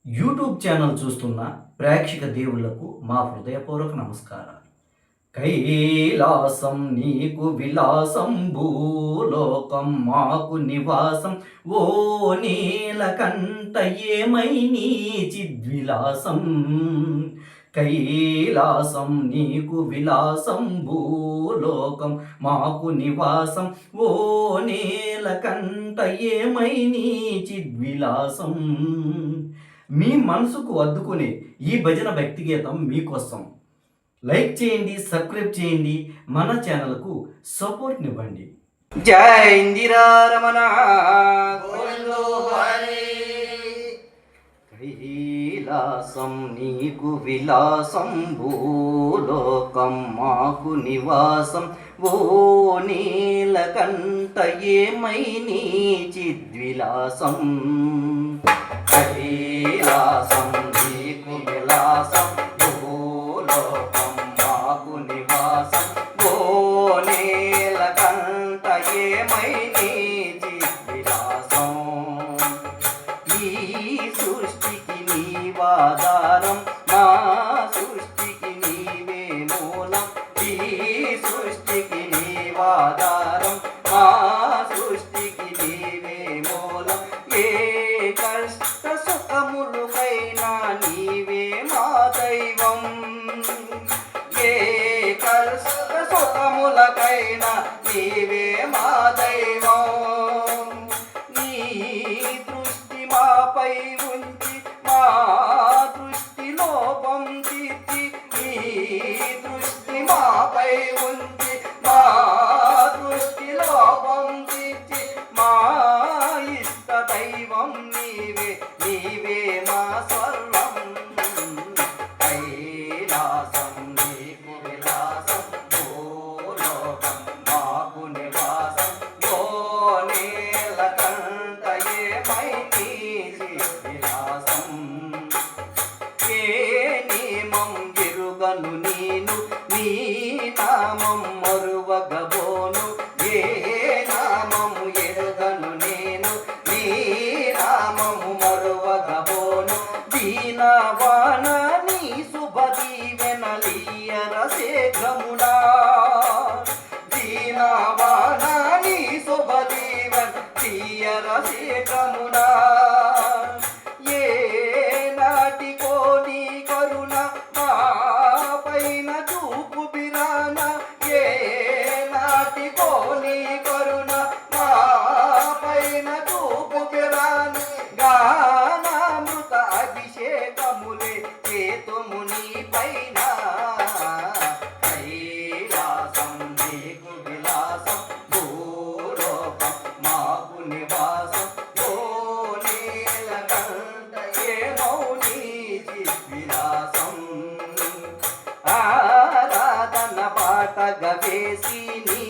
YouTube channel చూస్తున్న ప్రేక్షక దేవుళ్లకు మా హృదయపూర్వక నమస్కారాలు. కైలాసం నీకు విలాసం, భూలోకం మాకు నివాసం. ఓ నీలకంఠ ఏమై నీ చిద్విలాసం. కైలాసం నీకు విలాసం, భూలోకం మాకు నివాసం. ఓ నీలకంఠ ఏమై నీ చిద్విలాసం. మీ మనసుకు అద్దుకునే ఈ భజన భక్తి గీతం మీకోసం. లైక్ చేయండి, సబ్స్క్రైబ్ చేయండి, మన ఛానల్కు సపోర్ట్నివ్వండి. జై ఇందిరా రమణ కైలాసం నీకు విలాసం, భూలోకం మాకు నివాసం. ఓ నీలకంఠ ఏమై నీ చిద్విలాసం. కైలాసం నీకు విలాసం, భూలోకం మాకు నివాసం. ఓ నీలకంఠ ఏమై నీ చిద్విలాసం. ఈ సృష్టికి నీవాధారం, మా సృష్టికి నీవే మూలం. ఈ సృష్టికి నీవాధారం, మా సృష్టికి నీవే మూలం. ఏ కష్ట సుఖములకైనా నీవే మా దైవం. ఏ కష్ట సుఖములకైనా నీవే మా దైవం. నీ దృష్టి మాపై ఉంచి మా దృష్టి లోపం తీర్చి. నీ దృష్టి మాపై ఉంచి మా దృష్టి లోపం తీర్చి. మా ఇష్ట దైవం నీవే, నీవే మా స్వర్ణం. కైలాసం నీకు విలాసం, భూలోకం మాకు నివాసం. ఓ నీలకంఠ ఏమై నీ విలాసం. ఏ నియమం ఎరుగను నేను, నీ నామం మరువగబోను. ఏ నామము ఎరుగను నేను, నీ నామము మరువగబోను. దీనవాన నీ శుభ దీవెనలీయర శీఘ్రమునా. దీనవాన నీ శుభ దీవెన తీయర శీఘ్రమునా. ఏ నాటికో నీ కరుణ మా పైన చూపు బిరాన. ఏ నాటికో నీ కరుణ మా పైన చూపు బిరాన. గానామృత అభిషేకములే చేతుము నీ పైన. కైలాసం నీకు విలాసం, భూలోకం మాకు నివాసం. ఓ నీలకంఠ ఏమౌ నీ విలాసం. ఆరాధన పాటగా వేసి నీ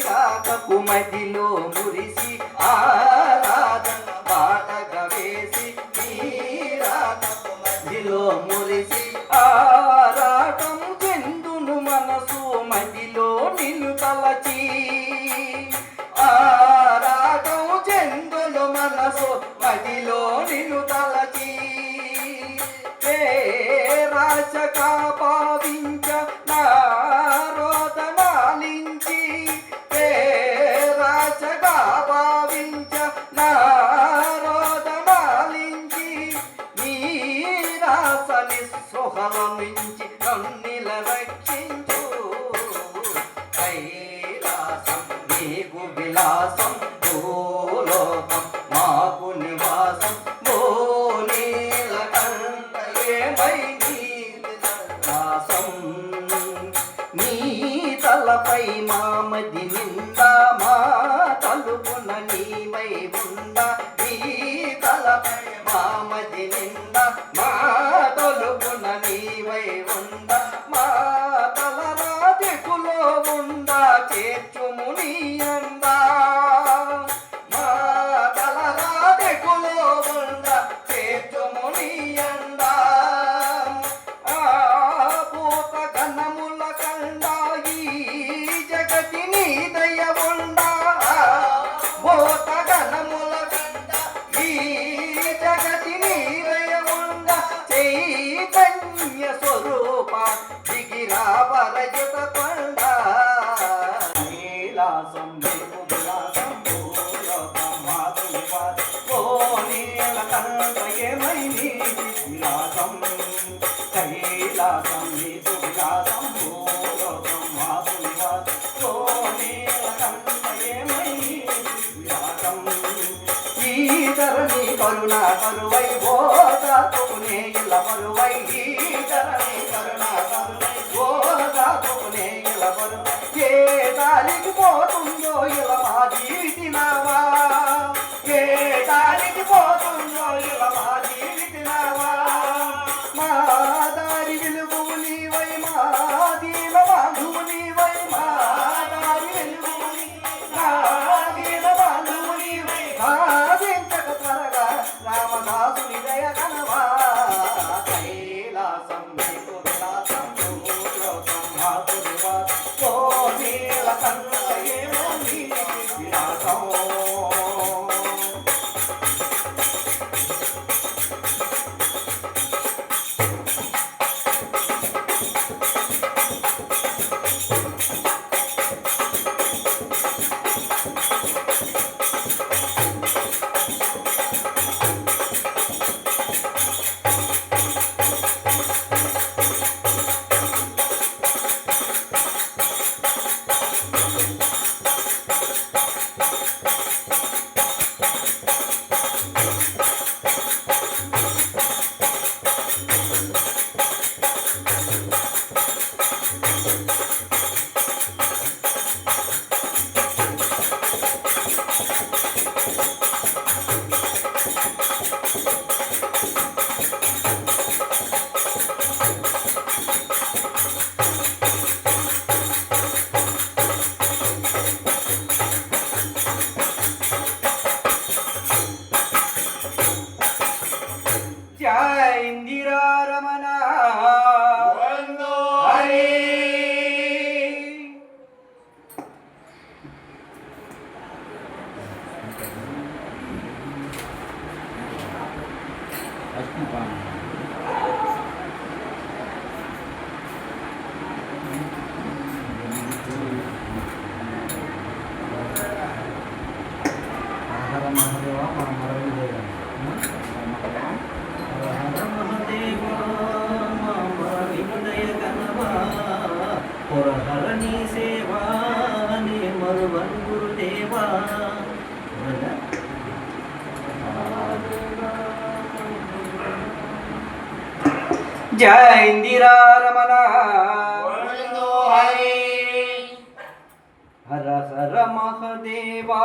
రాకకు మదిలో మురిసి. ఆరాధన పాటగా వేసి నీ రాకకు మదిలో మురిసి. ఆరాటం చెందును మనసు మదిలో నిన్ను తలచి. ఆరాటం చెందును మనసు మదిలో నిన్ను తలచి. ఏ రాశక భావించ నా రోదనాలించి. ఏ రాశక భావించ నా రోదనాలించి. నీ రాస నిస్సృహల నుంచి నన్నిల రక్షించు. కైలాసం నీకు విలాసం, భూలోకం మాకు నివాసం. ఓ నీలకంఠ ఏమై నీ విలాసం. నీ తలపై మామది నిందా, మా తలుపున నీవై ఉండా. నీ తలపై మామది నిందా, మా తలుపున నీవై ఉండా. మా తలరాతికులో ఉండా చేర్చుము నీ అందా. మా తలరాతికులో ఉండా చేర్చుము నీ అందా. ఆ భూత ఘనముల కండా ఈ జగతి నీ దయ ఉండా. భూత ఘనముల కండా ఈ జగతి నీ దయ ఉండా. రజత కొండ నీలాసం నీకు విలాసం ఓ నీలకంఠ ఏమై నీ విలాసం కైలాసం నీకు విలాసం ఓ నీలకంఠ ఏమై విలాసం ఈ ధరణి కరుణ కరువై ఓ దాతుకునే ఇలా మరువై ఈ ధరణి కరుణ కరువై ఓ దాతుకునే ఇలా మరువై ఏ దారికి పోతుందో ఇలా మా జీవితినావా ఏ దారికి పోతుందో ఇలా మా జీవితినావా మా దారి వెలుగు నీవై మా దీన బాంధువు నీవై మా దారి వెలుగు మా దీన బాంధువు నీవై మా వెంకట త్వరగా రామదాసుని దయ కనవా కైలాసం నీకు విలాసం లోకం మాధురివా ఓ నీలకంఠ ఏమో నీ విలాసం జై ఇందిరా రమణ హరి పురహరణి సేవా నే మరువన్ గురుదేవా జై ఇందిరా రమణ హర హర మహదేవా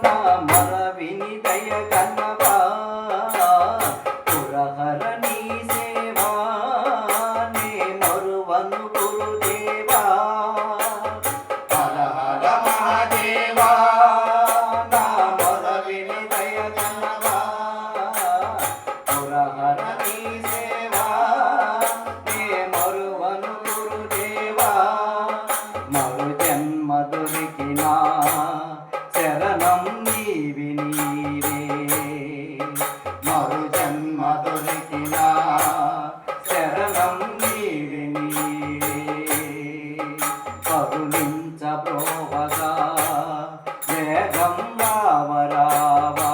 నా మరవిని దయ కన్నవా పురహరణి సేవా నే మరువను గురుదేవా హర హర మహదేవా నా మరవిని దయ కన్నవా పురహరణి సేవా నే మరువను గురుదేవా మరు జన్మ దొరికినా శరణం నీవి నీవే మరు జన్మ దొరికినా శరణం నీవి నీవే కరుణించబ్రోవగా వేగం రావరావా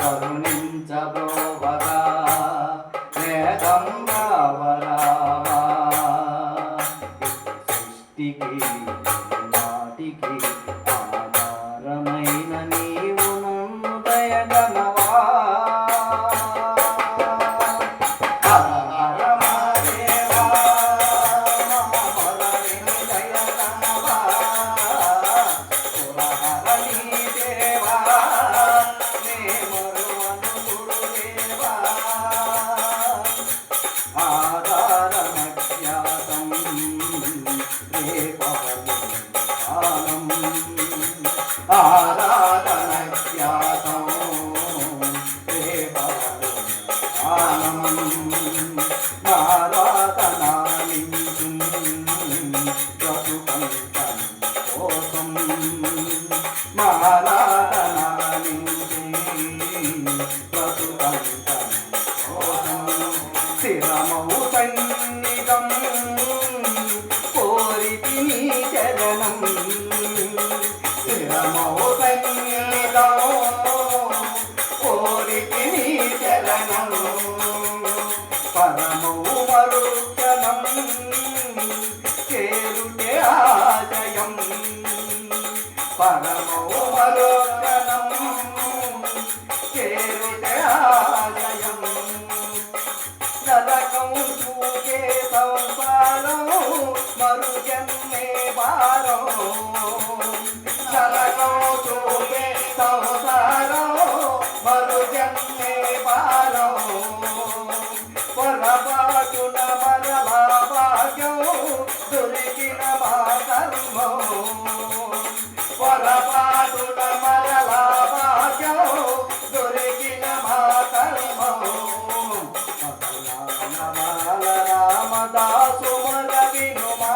కరుణించబ్రోవగా వేగం రావరావా సృష్టికి నాటికి ఆధారమైన నీవు నన్ను దయగనవా హర హర మహాదేవా మరవిని దయగనవా పురహరణి దేవా నే మరువను గురుదేవా ఆధారమజ్ఞాతం రే పవనం ఆరాధనజ్ఞాతం రే పవనం ఆరాధనాలించు బ్రతుకంతం కోసం ఆరాధనాలించు బ్రతుకంతం కోసం స్థిరమౌ సన్నిధం పరమౌ మరుక్షణం చేరుటే ఆశయం పరమౌ మరుక్షణం చేరుటే ఆశయం నరకం చూకే సంసారం మరు జన్మే భారం నరకం చూకే సంసారం మరు జన్మే భారం పొరపాటున మరలా భాగ్యం దొరికిన మా కర్మం పొరపాటున మరలా భాగ్యం దొరికిన మా కర్మం రామదాసు మరగినుమా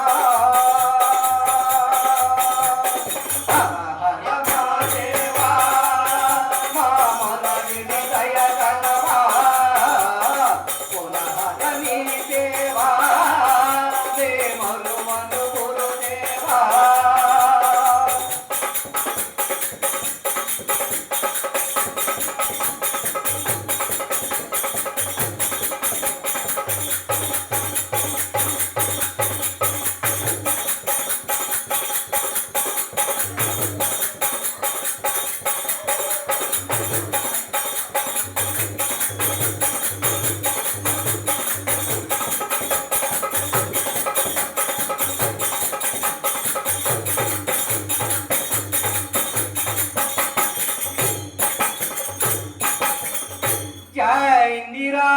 జై ఇందిరా